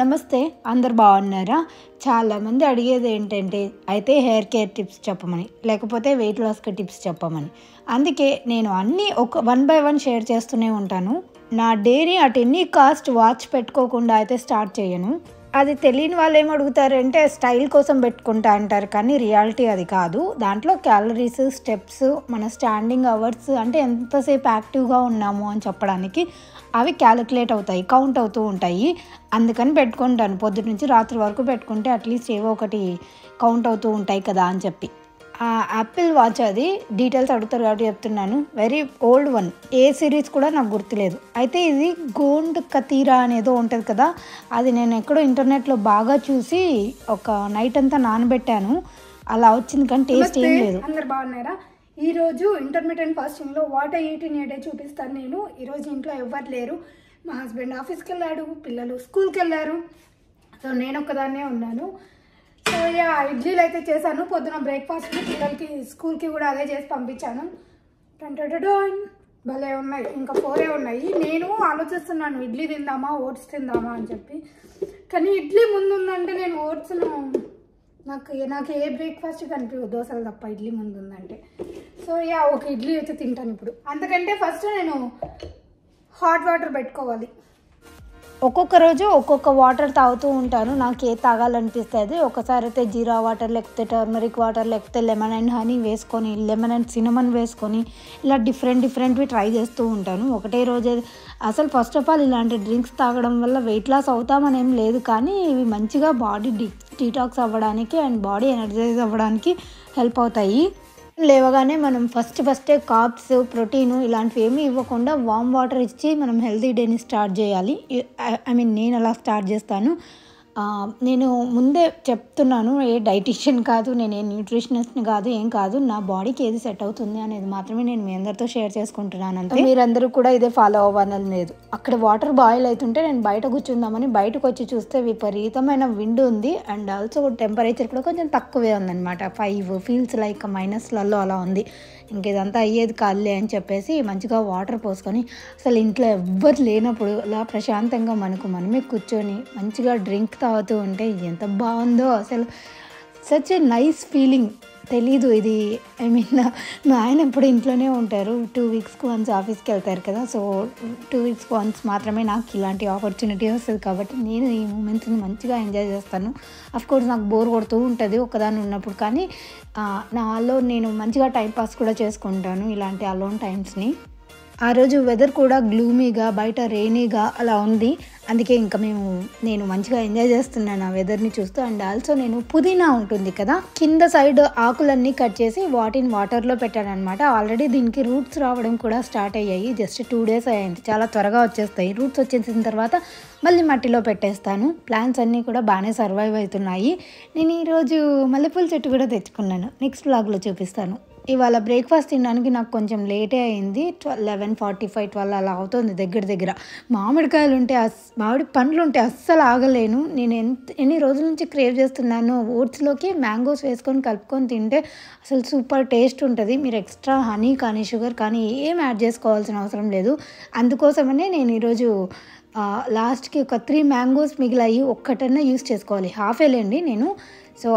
నమస్తే, అందరు బాగున్నారా? చాలామంది అడిగేది ఏంటంటే అయితే హెయిర్ కేర్ టిప్స్ చెప్పమని, లేకపోతే వెయిట్ లాస్కి టిప్స్ చెప్పమని. అందుకే నేను అన్నీ ఒక 1 బై 1 షేర్ చేస్తూనే ఉంటాను. నా డేని అట్ ఎనీ కాస్ట్ వాచ్ పెట్టుకోకుండా అయితే స్టార్ట్ చేయను. అది తెలియని వాళ్ళు ఏం అడుగుతారంటే స్టైల్ కోసం పెట్టుకుంటా అంటారు, కానీ రియాలిటీ అది కాదు. దాంట్లో క్యాలరీస్, స్టెప్స్, మన స్టాండింగ్ అవర్స్ అంటే ఎంతసేపు యాక్టివ్గా ఉన్నాము అని చెప్పడానికి అవి క్యాలిక్యులేట్ అవుతాయి, కౌంట్ అవుతూ ఉంటాయి. అందుకని పెట్టుకుంటాను. పొద్దున్న నుంచి రాత్రి వరకు పెట్టుకుంటే అట్లీస్ట్ ఏవో ఒకటి కౌంట్ అవుతూ ఉంటాయి కదా అని చెప్పి. యాపిల్ వాచ్, అది డీటెయిల్స్ అడుగుతారు కాబట్టి చెప్తున్నాను. వెరీ ఓల్డ్ వన్, ఏ సిరీస్ కూడా నాకు గుర్తులేదు. అయితే ఇది గోండ్ కతీరా అనేదో ఉంటుంది కదా, అది నేను ఎక్కడో ఇంటర్నెట్లో బాగా చూసి ఒక నైట్ అంతా నానబెట్టాను. అలా వచ్చింది, కానీ టేస్ట్ ఏం లేదు. అందరు బాగున్నారా? ఈరోజు ఇంటర్మీడియట్ ఫాస్టింగ్లో what I eat in a day చూపిస్తాను నేను. ఈరోజు ఇంట్లో ఎవ్వరు లేరు. మా హస్బెండ్ ఆఫీస్కి వెళ్ళాడు, పిల్లలు స్కూల్కి వెళ్ళారు, సో నేను ఒక్కదాన్నే ఉన్నాను. సో ఇడ్లీలు అయితే చేశాను పొద్దున బ్రేక్ఫాస్ట్కి, పిల్లలకి స్కూల్కి కూడా అదే చేసి పంపించాను. భలే ఉన్నాయి, ఇంకా 4 ఉన్నాయి. నేను ఆలోచిస్తున్నాను ఇడ్లీ తిందామా ఓట్స్ తిందామా అని చెప్పి, కానీ ఇడ్లీ ముందుందంటే నేను ఓట్స్ను నాకు ఏ బ్రేక్ఫాస్ట్ కనిపించదు, దోశలు తప్ప ఇడ్లీ ముందుందంటే. సో ఒక ఇడ్లీ అయితే తింటాను ఇప్పుడు. అంతకంటే ఫస్ట్ నేను హాట్ వాటర్ పెట్టుకోవాలి. ఒక్కొక్క రోజు ఒక్కొక్క వాటర్ తాగుతూ ఉంటాను, నాకు ఏ తాగాలనిపిస్తుంది. ఒకసారి అయితే జీరా వాటర్, లేకపోతే టర్మరిక్ వాటర్, లేకపోతే లెమన్ అండ్ హనీ వేసుకొని, లెమన్ అండ్ సినమన్ వేసుకొని ఇలా డిఫరెంట్వి ట్రై చేస్తూ ఉంటాను. ఒకటే రోజే అసలు ఫస్ట్ ఆఫ్ ఆల్ ఇలాంటి డ్రింక్స్ తాగడం వల్ల వెయిట్ లాస్ అవుతామని ఏం లేదు, కానీ ఇవి మంచిగా బాడీ డీటాక్స్ అవ్వడానికి అండ్ బాడీ ఎనర్జైజ్ అవ్వడానికి హెల్ప్ అవుతాయి. లేవగానే మనం ఫస్టే కార్బ్స్, ప్రోటీను ఇలాంటివి ఏమీ ఇవ్వకుండా వామ్ వాటర్ ఇచ్చి మనం హెల్తీ డేని స్టార్ట్ చేయాలి. నేను అలా స్టార్ట్ చేస్తాను. నేను ముందే చెప్తున్నాను, ఏ డైటీషియన్ కాదు, నేను ఏ న్యూట్రిషనిస్ట్ని కాదు, ఏం కాదు. నా బాడీకి ఏది సెట్ అవుతుంది అనేది మాత్రమే నేను మీ అందరితో షేర్ చేసుకుంటున్నాను. అంతే, మీరందరూ కూడా ఇదే ఫాలో అవ్వాలని లేదు. అక్కడ వాటర్ బాయిల్ అవుతుంటే నేను బయట కూర్చుందామని బయటకు వచ్చి చూస్తే విపరీతమైన విండ్ ఉంది, అండ్ ఆల్సో టెంపరేచర్ కూడా కొంచెం తక్కువే ఉందన్నమాట. 5 ఫీల్స్ లైక్ మైనస్లలో అలా ఉంది. ఇంకేదంతా అయ్యేది కాదులే అని చెప్పేసి మంచిగా వాటర్ పోసుకొని, అసలు ఇంట్లో ఎవ్వరు లేనప్పుడు అలా ప్రశాంతంగా మనమే కూర్చొని మంచిగా డ్రింక్ తాగుతూ ఉంటే ఎంత బాగుందో అసలు. Such a nice feeling. తెలీదు ఇది, మా ఆయన ఎప్పుడు ఇంట్లోనే ఉంటారు, 2 వీక్స్కి వన్స్ ఆఫీస్కి వెళ్తారు కదా, సో 2 వీక్స్కి వన్స్ మాత్రమే నాకు ఇలాంటి ఆపర్చునిటీ వస్తుంది. కాబట్టి నేను ఈ మూమెంట్స్ని మంచిగా ఎంజాయ్ చేస్తాను. అఫ్కోర్స్ నాకు బోర్ కొడుతూ ఉంటుంది ఒక్కదాన్ని ఉన్నప్పుడు, కానీ నాలో నేను మంచిగా టైంపాస్ కూడా చేసుకుంటాను ఇలాంటి అలోన్ టైమ్స్ని. ఆ రోజు వెదర్ కూడా గ్లూమీగా, బయట రెయినీగా అలా ఉంది. అందుకే ఇంకా నేను మంచిగా ఎంజాయ్ చేస్తున్నాను ఆ వెదర్ని చూస్తూ. అండ్ ఆల్సో నేను పుదీనా ఉంటుంది కదా, కింద సైడ్ ఆకులన్నీ కట్ చేసి వాటిని వాటర్లో పెట్టాను అనమాట. ఆల్రెడీ దీనికి రూట్స్ రావడం కూడా స్టార్ట్ అయ్యాయి. జస్ట్ 2 డేస్ అయ్యింది, చాలా త్వరగా వచ్చేస్తాయి. రూట్స్ వచ్చేసిన తర్వాత మళ్ళీ మట్టిలో పెట్టేస్తాను. ప్లాంట్స్ అన్నీ కూడా బాగానే సర్వైవ్ అవుతున్నాయి. నేను ఈరోజు మల్లెపూల చెట్టు కూడా తెచ్చుకున్నాను, నెక్స్ట్ వ్లాగ్లో చూపిస్తాను. ఇవాళ బ్రేక్ఫాస్ట్ తినడానికి నాకు కొంచెం లేటే అయింది. 11:45, 12 అలా అవుతుంది దగ్గర. మామిడి పండ్లు ఉంటే అస్సలు ఆగలేను. నేను ఎన్ని రోజుల నుంచి క్రేవ్ చేస్తున్నాను. ఓట్స్లోకి మ్యాంగోస్ వేసుకొని కలుపుకొని తింటే అసలు సూపర్ టేస్ట్ ఉంటుంది. మీరు ఎక్స్ట్రా హనీ కానీ షుగర్ కానీ ఏం యాడ్ చేసుకోవాల్సిన అవసరం లేదు. అందుకోసమనే నేను ఈరోజు లాస్ట్కి ఒక 3 మ్యాంగోస్ మిగిలాయి, ఒక్కటన్నా యూస్ చేసుకోవాలి. హాఫ్ వేలేండి నేను, సో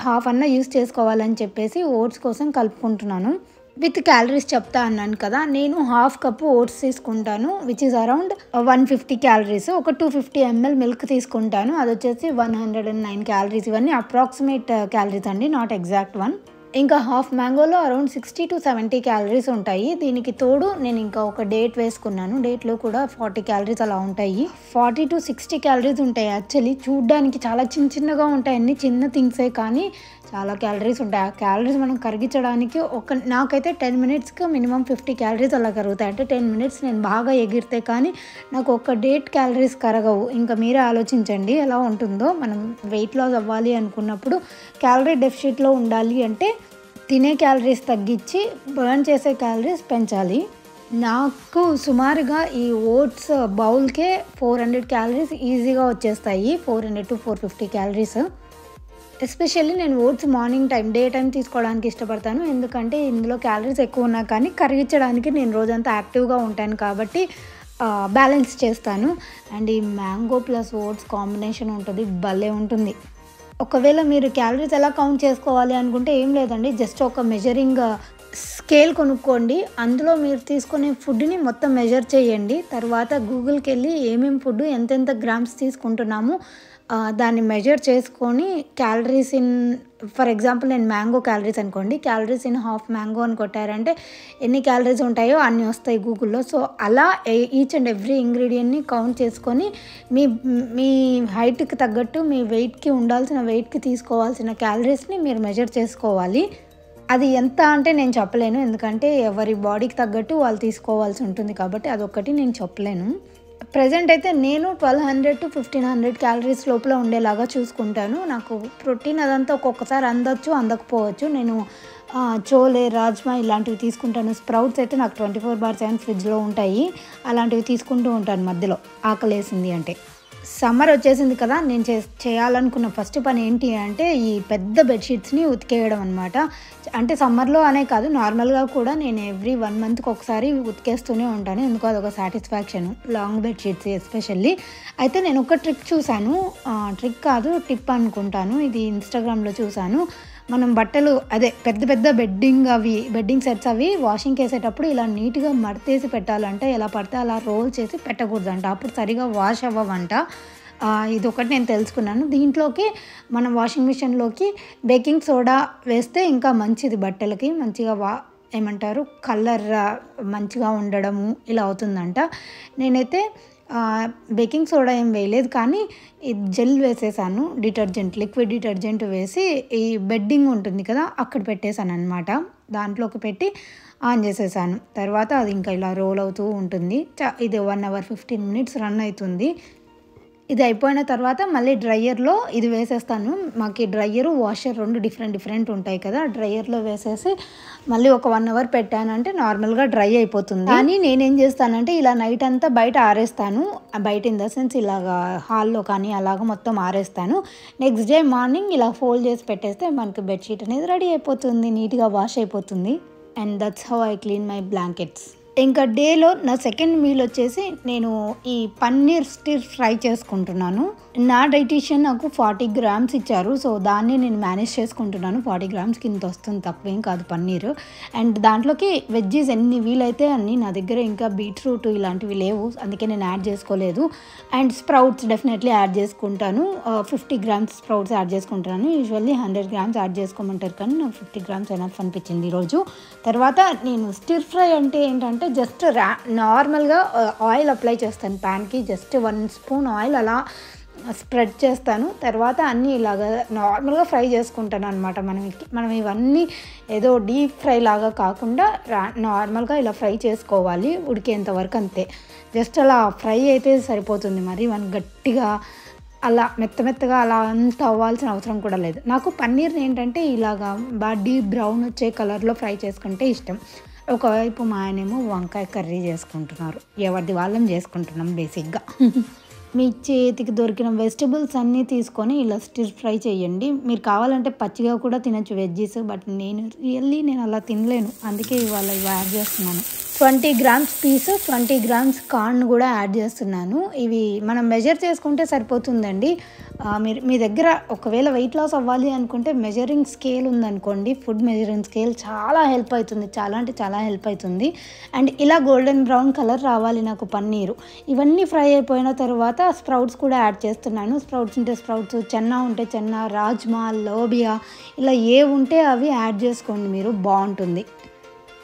హాఫ్ అన్నా యూస్ చేసుకోవాలని చెప్పేసి ఓట్స్ కోసం కలుపుకుంటున్నాను. విత్ క్యాలరీస్ చెప్తా అన్నాను కదా, నేను 1/2 కప్పు ఓట్స్ తీసుకుంటాను, విచ్ ఈజ్ అరౌండ్ 150 క్యాలరీస్. ఒక 250 ml మిల్క్ తీసుకుంటాను, అది వచ్చేసి 109 క్యాలరీస్. ఇవన్నీ అప్రాక్సిమేట్ క్యాలరీస్ అండి, నాట్ ఎగ్జాక్ట్ వన్. ఇంకా హాఫ్ మ్యాంగోలో అరౌండ్ 60 to 70 క్యాలరీస్ ఉంటాయి. దీనికి తోడు నేను ఇంకా ఒక డేట్ వేసుకున్నాను, డేట్లో కూడా 40 క్యాలరీస్ అలా ఉంటాయి. 40 to 60 క్యాలరీస్ ఉంటాయి. యాక్చువల్లీ చూడ్డానికి చాలా చిన్నగా ఉంటాయి, అన్ని చిన్న థింగ్సే, కానీ చాలా క్యాలరీస్ ఉంటాయి. ఆ క్యాలరీస్ మనం కరిగించడానికి నాకైతే 10 మినిట్స్కి మినిమం 50 క్యాలరీస్ అలా కరుగుతాయి. అంటే 10 మినిట్స్ నేను బాగా ఎగిరితే కానీ నాకు ఒక డేట్ క్యాలరీస్ కరగవు. ఇంకా మీరే ఆలోచించండి ఎలా ఉంటుందో. మనం వెయిట్ లాస్ అవ్వాలి అనుకున్నప్పుడు క్యాలరీ డెఫిసిట్లో ఉండాలి అంటే తినే క్యాలరీస్ తగ్గించి బర్న్ చేసే క్యాలరీస్ పెంచాలి. నాకు సుమారుగా ఈ ఓట్స్ బౌల్కే 400 క్యాలరీస్ ఈజీగా వచ్చేస్తాయి, 400 to 450 క్యాలరీస్. ఎస్పెషల్లీ నేను oats morning time, day time తీసుకోవడానికి ఇష్టపడతాను. ఎందుకంటే ఇందులో క్యాలరీస్ ఎక్కువ ఉన్నా కానీ కరిగించడానికి నేను రోజంతా యాక్టివ్గా ఉంటాను కాబట్టి బ్యాలెన్స్ చేస్తాను. అండ్ ఈ మ్యాంగో ప్లస్ ఓట్స్ కాంబినేషన్ ఉంటుంది, భలే ఉంటుంది. ఒకవేళ మీరు క్యాలరీస్ ఎలా కౌంట్ చేసుకోవాలి అనుకుంటే ఏం లేదండి, జస్ట్ ఒక మెజరింగ్ స్కేల్ కొనుక్కోండి. అందులో మీరు తీసుకునే ఫుడ్ని మొత్తం మెజర్ చేయండి. తర్వాత గూగుల్కి వెళ్ళి ఏమేమి ఫుడ్ ఎంతెంత గ్రామ్స్ తీసుకుంటున్నాము దాన్ని మెజర్ చేసుకొని క్యాలరీస్ ఇన్, ఫర్ ఎగ్జాంపుల్ నేను మ్యాంగో క్యాలరీస్ అనుకోండి, క్యాలరీస్ ఇన్ హాఫ్ మ్యాంగో అని కొట్టారంటే ఎన్ని క్యాలరీస్ ఉంటాయో అన్నీ వస్తాయి గూగుల్లో. సో అలా ఈచ్ అండ్ ఎవ్రీ ఇంగ్రీడియంట్ని కౌంట్ చేసుకొని మీ మీ హైట్కి తగ్గట్టు మీ వెయిట్కి ఉండాల్సిన వెయిట్కి తీసుకోవాల్సిన క్యాలరీస్ని మీరు మెజర్ చేసుకోవాలి. అది ఎంత అంటే నేను చెప్పలేను, ఎందుకంటే ఎవరి బాడీకి తగ్గట్టు వాళ్ళు తీసుకోవాల్సి ఉంటుంది కాబట్టి అదొక్కటి నేను చెప్పలేను. ప్రజెంట్ అయితే నేను 1200 to 1500 క్యాలరీస్ లోపల ఉండేలాగా చూసుకుంటాను. నాకు ప్రోటీన్ అదంతా ఒక్కొక్కసారి అందొచ్చు అందకపోవచ్చు. నేను చోలే, రాజ్మా ఇలాంటివి తీసుకుంటాను. స్ప్రౌట్స్ అయితే నాకు 24/7 ఫ్రిడ్జ్లో ఉంటాయి, అలాంటివి తీసుకుంటూ ఉంటాను మధ్యలో ఆకలేసింది అంటే. సమ్మర్ వచ్చేసింది కదా, నేను చేయాలనుకున్న ఫస్ట్ పని ఏంటి అంటే ఈ పెద్ద బెడ్షీట్స్ని ఉతికేయడం అనమాట. అంటే సమ్మర్లో అనే కాదు, నార్మల్గా కూడా నేను ఎవ్రీ 1 monthకి ఒకసారి ఉతికేస్తూనే ఉంటాను. ఎందుకు అదొక సాటిస్ఫాక్షన్, లాంగ్ బెడ్షీట్స్ ఎస్పెషల్లీ. అయితే నేను ఒక ట్రిక్ చూశాను, ట్రిక్ కాదు టిప్ అనుకుంటాను, ఇది ఇన్స్టాగ్రామ్లో చూశాను. మనం బట్టలు అదే పెద్ద పెద్ద బెడ్డింగ్ సెట్స్ అవి వాషింగ్కి వేసేటప్పుడు ఇలా నీట్గా మడతేసి పెట్టాలంట. ఎలా పడితే అలా రోల్ చేసి పెట్టకూడదంట, అప్పుడు సరిగా వాష్ అవ్వవంట. ఇది ఒకటి నేను తెలుసుకున్నాను. దీంట్లోకి మనం వాషింగ్ మిషన్లోకి బేకింగ్ సోడా వేస్తే ఇంకా మంచిది, బట్టలకి మంచిగా ఏమంటారు కలర్ మంచిగా ఉండడము ఇలా అవుతుందంట. నేనైతే బేకింగ్ సోడా ఏం వేయలేదు, కానీ ఈ జెల్ వేసేసాను, లిక్విడ్ డిటర్జెంట్ వేసి ఈ బెడ్డింగ్ ఉంటుంది కదా అక్కడ పెట్టేశాను అనమాట. దాంట్లోకి పెట్టి ఆన్ చేసేసాను. తర్వాత అది ఇంకా ఇలా రోల్ అవుతూ ఉంటుంది. ఇది 1 hour 15 minutes రన్ అవుతుంది. ఇది అయిపోయిన తర్వాత మళ్ళీ డ్రయర్లో ఇది వేసేస్తాను. మాకు డ్రయరు వాషర్ 2 డిఫరెంట్ ఉంటాయి కదా, డ్రయర్లో వేసేసి మళ్ళీ ఒక 1 hour పెట్టానంటే నార్మల్గా డ్రై అయిపోతుంది. కానీ నేనేం చేస్తానంటే ఇలా నైట్ అంతా బయట ఆరేస్తాను, బయట ఇన్ ద సెన్స్ ఇలాగా హాల్లో కానీ అలాగ మొత్తం ఆరేస్తాను. నెక్స్ట్ డే మార్నింగ్ ఇలా ఫోల్డ్ చేసి పెట్టేస్తే మనకి బెడ్షీట్ అనేది రెడీ అయిపోతుంది, నీట్గా వాష్ అయిపోతుంది. And that's how I clean my blankets. ఇంకా డేలో నా సెకండ్ మీల్ వచ్చేసి నేను ఈ పన్నీర్ స్టిర్ ఫ్రై చేసుకుంటున్నాను. నా డైటీషియన్ నాకు 40 grams ఇచ్చారు, సో దాన్ని నేను మేనేజ్ చేసుకుంటున్నాను. 40 grams ఇంత వస్తుంది, తక్కువేం కాదు పన్నీర్. అండ్ దాంట్లోకి వెజ్జీస్ ఎన్ని వీలైతే అన్ని, నా దగ్గర ఇంకా బీట్రూట్ ఇలాంటివి లేవు, అందుకే నేను యాడ్ చేసుకోలేదు. అండ్ స్ప్రౌట్స్ డెఫినెట్లీ యాడ్ చేసుకుంటాను. 50 grams స్ప్రౌట్స్ యాడ్ చేసుకుంటాను. యూజువల్లీ 100 grams యాడ్ చేసుకోమంటారు, కానీ నాకు 50 grams ఎనఫ్ అనిపించింది ఈరోజు. తర్వాత నేను స్టిర్ ఫ్రై అంటే ఏంటంటే జస్ట్ నార్మల్గా ఆయిల్ అప్లై చేస్తాను ప్యాన్కి, జస్ట్ 1 spoon ఆయిల్ అలా స్ప్రెడ్ చేస్తాను. తర్వాత అన్నీ ఇలాగ నార్మల్గా ఫ్రై చేసుకుంటాను అనమాట. మనం ఇవన్నీ ఏదో డీప్ ఫ్రై లాగా కాకుండా నార్మల్గా ఇలా ఫ్రై చేసుకోవాలి ఉడికేంత వరకు, అంతే. జస్ట్ అలా ఫ్రై అయితే సరిపోతుంది, మరి మనం గట్టిగా అలా మెత్తగా అలా అంత అవ్వాల్సిన అవసరం కూడా లేదు. నాకు పన్నీర్ని ఏంటంటే ఇలాగా బాగా డీప్ బ్రౌన్ వచ్చే కలర్లో ఫ్రై చేసుకుంటే ఇష్టం. ఒకవైపు మా ఆయనేమో వంకాయ కర్రీ చేసుకుంటున్నారు, ఎవరిది వాళ్ళం చేసుకుంటున్నాం బేసిక్గా. మీ చేతికి దొరికిన వెజిటబుల్స్ అన్నీ తీసుకొని ఇలా స్టిర్ ఫ్రై చేయండి. మీరు కావాలంటే పచ్చిగా కూడా తినచ్చు వెజ్జీస్, బట్ నేను అలా తినలేను, అందుకే ఇవాళ ఇవి యాడ్ చేస్తున్నాను. 20 grams పీస్, 20 grams కార్న్ కూడా యాడ్ చేస్తున్నాను. ఇవి మనం మెజర్ చేసుకుంటే సరిపోతుందండి. మీ దగ్గర ఒకవేళ వెయిట్ లాస్ అవ్వాలి అనుకుంటే మెజరింగ్ స్కేల్ ఉందనుకోండి, ఫుడ్ మెజరింగ్ స్కేల్ చాలా హెల్ప్ అవుతుంది, చాలా అంటే చాలా హెల్ప్ అవుతుంది. అండ్ ఇలా గోల్డెన్ బ్రౌన్ కలర్ రావాలి నాకు పన్నీరు. ఇవన్నీ ఫ్రై అయిపోయిన తర్వాత స్ప్రౌట్స్ కూడా యాడ్ చేస్తున్నాను. స్ప్రౌట్స్ ఉంటే స్ప్రౌట్స్, చెన్నా ఉంటే చెన్నా, రాజ్మా, లోబియా ఇలా ఏ ఉంటే అవి యాడ్ చేసుకోండి మీరు, బాగుంటుంది.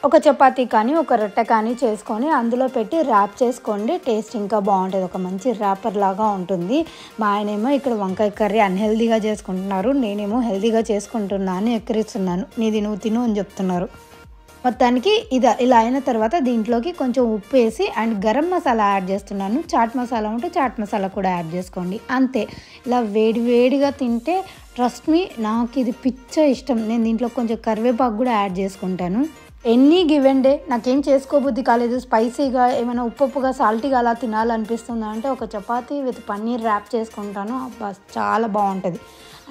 ఒక చపాతీ కానీ ఒక రొట్టె కానీ చేసుకొని అందులో పెట్టి ర్యాప్ చేసుకోండి, టేస్ట్ ఇంకా బాగుంటుంది, ఒక మంచి ర్యాపర్ లాగా ఉంటుంది. మా ఆయనేమో ఇక్కడ వంకాయ కర్రీ అన్హెల్దీగా చేసుకుంటున్నారు, నేనేమో హెల్దీగా చేసుకుంటున్నాను, ఎక్కిరిస్తున్నాను, నీది నువ్వు తిను అని చెప్తున్నారు. మొత్తానికి ఇలా అయిన తర్వాత దీంట్లోకి కొంచెం ఉప్పు వేసి అండ్ గరం మసాలా యాడ్ చేస్తున్నాను. చాట్ మసాలా ఉంటే చాట్ మసాలా కూడా యాడ్ చేసుకోండి, అంతే. ఇలా వేడిగా తింటే ట్రస్ట్ మీ, నాకు ఇది పిచ్చ ఇష్టం. నేను దీంట్లో కొంచెం కరివేపాకు కూడా యాడ్ చేసుకుంటాను. ఎనీ గివెన్ డే నాకేం చేసుకోబుద్ధి కాలేదు, స్పైసీగా ఏమైనా ఉప్పుగా సాల్టీగా అలా తినాలనిపిస్తుందా అంటే ఒక చపాతీ విత్ పన్నీర్ ర్యాప్ చేసుకుంటాను, అబ్బా చాలా బాగుంటుంది.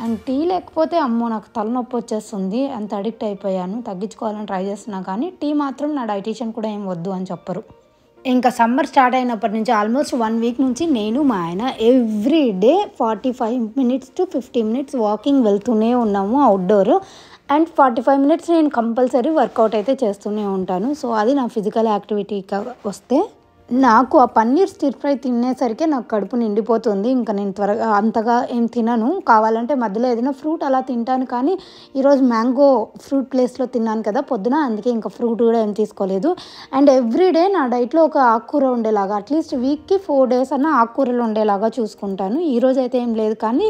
అండ్ టీ లేకపోతే అమ్మో నాకు తలనొప్పి వచ్చేస్తుంది, అంత అడిక్ట్ అయిపోయాను. తగ్గించుకోవాలని ట్రై చేస్తున్నా, కానీ టీ మాత్రం నా డైటీషియన్ కూడా ఏం వద్దు అని చెప్పరు. ఇంకా సమ్మర్ స్టార్ట్ అయినప్పటి నుంచి ఆల్మోస్ట్ 1 వీక్ నుంచి నేను మా ఆయన every day 45 minutes to 50 minutes walking వెళ్తూనే ఉన్నాము అవుట్డోర్. అండ్ 45 మినిట్స్ నేను కంపల్సరీ వర్కౌట్ అయితే చేస్తూనే ఉంటాను. సో అది నా ఫిజికల్ యాక్టివిటీగా వస్తే నాకు ఆ పన్నీర్ స్టిర్ ఫ్రై తినేసరికి నాకు కడుపు నిండిపోతుంది. ఇంకా నేను త్వరగా అంతగా ఏం తినను. కావాలంటే మధ్యలో ఏదైనా ఫ్రూట్ అలా తింటాను. కానీ ఈరోజు మ్యాంగో ఫ్రూట్ ప్లేస్లో తిన్నాను కదా పొద్దున, అందుకే ఇంకా ఫ్రూట్ కూడా ఏం తీసుకోలేదు. అండ్ ఎవ్రీడే నా డైట్లో ఒక ఆకుకూర ఉండేలాగా, అట్లీస్ట్ వీక్కి 4 డేస్ అన్న ఆకుకూరలు ఉండేలాగా చూసుకుంటాను. ఈరోజు అయితే ఏం లేదు, కానీ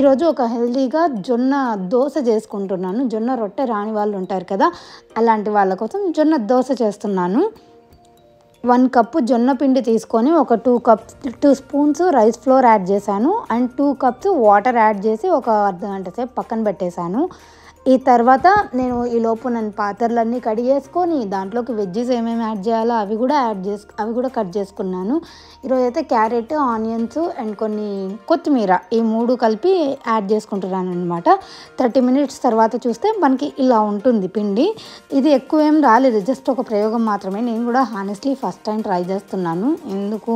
ఈరోజు ఒక హెల్తీగా జొన్న దోశ చేసుకుంటున్నాను. జొన్న రొట్టె రాని వాళ్ళు ఉంటారు కదా, అలాంటి వాళ్ళ కోసం జొన్న దోశ చేస్తున్నాను. 1 కప్పు జొన్న పిండి తీసుకొని ఒక 2 స్పూన్స్ రైస్ ఫ్లోర్ యాడ్ చేశాను. అండ్ 2 కప్స్ వాటర్ యాడ్ చేసి ఒక అర్ధగంట సేపు పక్కన పెట్టేశాను. ఈ తర్వాత నేను ఈలోపు నన్ను పాత్రలన్నీ కడిగేసుకొని దాంట్లోకి వెజ్జెస్ ఏమేమి యాడ్ చేయాలో అవి కూడా కట్ చేసుకున్నాను. ఈరోజు అయితే క్యారెట్, ఆనియన్స్ అండ్ కొన్ని కొత్తిమీర ఈ 3 కలిపి యాడ్ చేసుకుంటున్నాను అనమాట. 30 మినిట్స్ తర్వాత చూస్తే మనకి ఇలా ఉంటుంది పిండి. ఇది ఎక్కువ ఏం రాలేదు, జస్ట్ ఒక ప్రయోగం మాత్రమే. నేను కూడా హానెస్ట్లీ ఫస్ట్ టైం ట్రై చేస్తున్నాను. ఎందుకు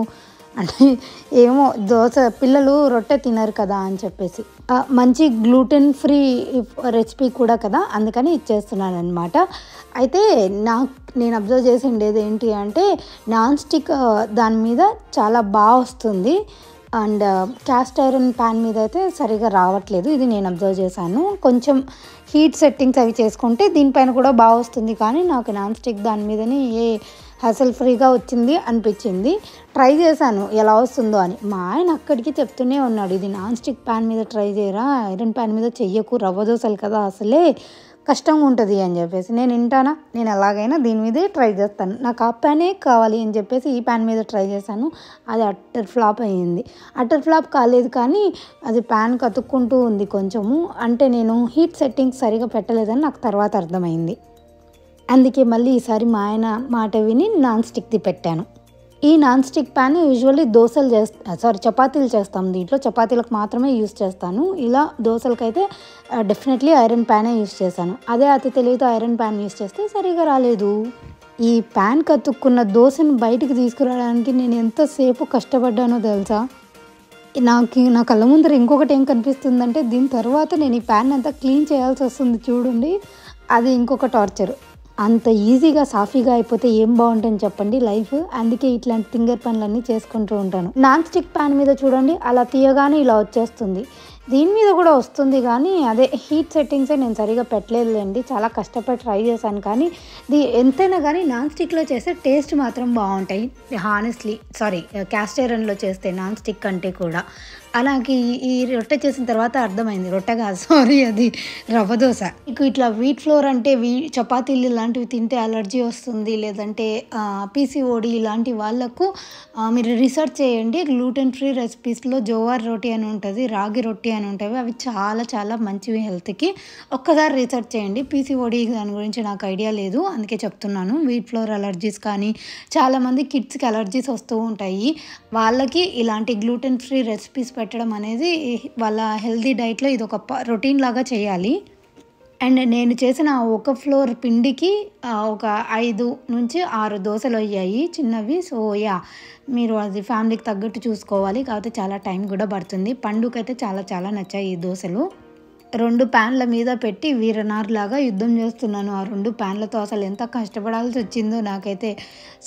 అంటే ఏమో దోశ పిల్లలు రొట్టె తినరు కదా అని చెప్పేసి, మంచి గ్లూటెన్ ఫ్రీ రెసిపీ కూడా కదా, అందుకని ఇచ్చేస్తున్నాను అనమాట. అయితే నేను అబ్జర్వ్ చేసి ఉండేది ఏంటి అంటే నాన్ స్టిక్ దాని మీద చాలా బాగా వస్తుంది. అండ్ క్యాస్ట్ ఐరన్ ప్యాన్ మీద అయితే సరిగా రావట్లేదు. ఇది నేను అబ్జర్వ్ చేశాను. కొంచెం హీట్ సెట్టింగ్స్ అవి చేసుకుంటే దీనిపైన కూడా బాగా వస్తుంది. కానీ నాకు నాన్ స్టిక్ దాని మీదనే హసల్ ఫ్రీగా వచ్చింది అనిపించింది. ట్రై చేశాను ఎలా వస్తుందో అని. మా ఆయన అక్కడికి చెప్తూనే ఉన్నాడు, ఇది నాన్ స్టిక్ ప్యాన్ మీద ట్రై చేయరా, ఐరన్ ప్యాన్ మీద చెయ్యకు, రవ్వ దోశలు కదా అసలే కష్టంగా ఉంటుంది అని చెప్పేసి. నేను వింటానా, నేను ఎలాగైనా దీని మీదే ట్రై చేస్తాను, నాకు ఆ ప్యానే కావాలి అని చెప్పేసి ఈ ప్యాన్ మీద ట్రై చేశాను. అది అట్టర్ ఫ్లాప్ అయ్యింది. అట్టర్ ఫ్లాప్ కాలేదు, కానీ అది ప్యాన్ కతుక్కుంటూ ఉంది కొంచెము. అంటే నేను హీట్ సెట్టింగ్స్ సరిగా పెట్టలేదని నాకు తర్వాత అర్థమైంది. అందుకే మళ్ళీ ఈసారి మా ఆయన మాట విని నాన్ స్టిక్ది పెట్టాను. ఈ నాన్ స్టిక్ ప్యాన్ యూజువల్లీ చపాతీలు చేస్తాం. దీంట్లో చపాతీలకు మాత్రమే యూస్ చేస్తాను. ఇలా దోశలకైతే డెఫినెట్లీ ఐరన్ ప్యానే యూస్ చేశాను. అదే అతి తెలివితో ఐరన్ ప్యాన్ యూస్ చేస్తే సరిగా రాలేదు. ఈ ప్యాన్ కతుక్కున్న దోశను బయటికి తీసుకురావడానికి నేను ఎంతసేపు కష్టపడ్డానో తెలుసా. నా కళ్ళ ముందర ఇంకొకటి ఏం కనిపిస్తుందంటే, దీని తర్వాత నేను ఈ ప్యాన్ అంతా క్లీన్ చేయాల్సి వస్తుంది చూడండి. అది ఇంకొక టార్చర్. అంత ఈజీగా సాఫీగా అయిపోతే ఏం బాగుంటుంది చెప్పండి లైఫ్. అందుకే ఇట్లాంటి ఫింగర్ పనులన్నీ చేసుకుంటూ ఉంటాను. నాన్ స్టిక్ ప్యాన్ మీద చూడండి, అలా తీయగానే ఇలా వచ్చేస్తుంది. దీని మీద కూడా వస్తుంది, కానీ అదే హీట్ సెట్టింగ్సే నేను సరిగా పెట్టలేదులేండి. చాలా కష్టపడి ట్రై చేశాను, కానీ ఎంతైనా కానీ నాన్ స్టిక్లో చేస్తే టేస్ట్ మాత్రం బాగుంటాయి హానెస్ట్లీ. క్యాస్ట్ ఐరన్లో చేస్తే నాన్ స్టిక్ కంటే కూడా. అలాగే ఈ రొట్టె చేసిన తర్వాత అర్థమైంది, రొట్టె కాదు అది రవ్వ దోశ. మీకు ఇట్లా వీట్ ఫ్లోర్ అంటే చపాతీలు ఇలాంటివి తింటే అలర్జీ వస్తుంది, లేదంటే పీసీఓడి ఇలాంటి వాళ్ళకు మీరు రీసెర్చ్ చేయండి. గ్లూటెన్ ఫ్రీ రెసిపీస్లో జోవార్ రోటీ అని ఉంటుంది, రాగి రొట్టి అని ఉంటాయి. అవి చాలా చాలా మంచివి హెల్త్కి. ఒక్కసారి రీసెర్చ్ చేయండి. పీసీఓడి దాని గురించి నాకు ఐడియా లేదు, అందుకే చెప్తున్నాను. వీట్ ఫ్లోర్ అలర్జీస్ కానీ చాలామంది కిడ్స్కి అలర్జీస్ వస్తూ ఉంటాయి. వాళ్ళకి ఇలాంటి గ్లూటెన్ ఫ్రీ రెసిపీస్ పెట్టడం అనేది వాళ్ళ హెల్తీ డైట్లో ఇది ఒక రొటీన్ లాగా చేయాలి. అండ్ నేను చేసిన ఒక ఫ్లోర్ పిండికి ఒక 5 నుంచి 6 దోశలు అయ్యాయి చిన్నవి. సో మీరు అది ఫ్యామిలీకి తగ్గట్టు చూసుకోవాలి. కాకపోతే చాలా టైం కూడా పడుతుంది. పండుకైతే చాలా చాలా నచ్చాయి ఈ దోశలు. 2 ప్యాన్ల మీద పెట్టి వీరనార్లాగా యుద్ధం చేస్తున్నాను. ఆ 2 ప్యాన్లతో అసలు ఎంత కష్టపడాల్సి వచ్చిందో నాకైతే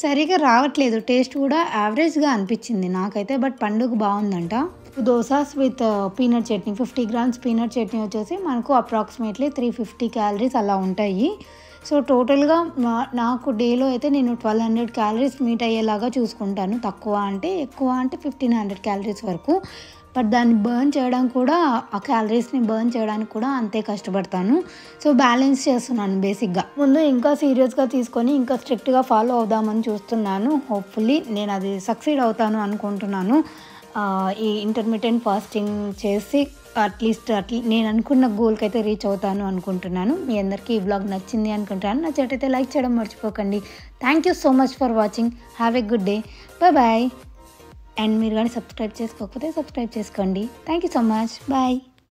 సరిగా రావట్లేదు. టేస్ట్ కూడా యావరేజ్గా అనిపించింది నాకైతే. బట్ పండుగ బాగుందంట. Dosas with peanut chutney, 50 grams peanut chutney వచ్చేసి మనకు అప్రాక్సిమేట్లీ 350 క్యాలరీస్ అలా ఉంటాయి. సో టోటల్గా నాకు డేలో అయితే నేను 1200 క్యాలరీస్ మీట్ అయ్యేలాగా చూసుకుంటాను. తక్కువ అంటే ఎక్కువ అంటే 1500 క్యాలరీస్ వరకు. బట్ దాన్ని బర్న్ చేయడానికి కూడా, ఆ క్యాలరీస్ని బర్న్ చేయడానికి కూడా అంతే కష్టపడతాను. సో బ్యాలెన్స్ చేస్తున్నాను బేసిక్గా. ముందు ఇంకా సీరియస్గా తీసుకొని ఇంకా స్ట్రిక్ట్గా ఫాలో అవుదామని చూస్తున్నాను. హోప్ఫుల్లీ నేను అది సక్సీడ్ అవుతాను అనుకుంటున్నాను. ఈ ఇంటర్మిటెంట్ ఫాస్టింగ్ చేసి అట్లీస్ట్ నేను అనుకున్న గోల్కి అయితే రీచ్ అవుతాను అనుకుంటున్నాను. మీ అందరికీ ఈ బ్లాగ్ నచ్చింది అనుకుంటాను. నచ్చినట్టయితే లైక్ చేయడం మర్చిపోకండి. Thank you so much for watching. Have a good day. Bye. And మీరు కానీ సబ్స్క్రైబ్ చేసుకోకపోతే సబ్స్క్రైబ్ చేసుకోండి. Thank you so much. Bye.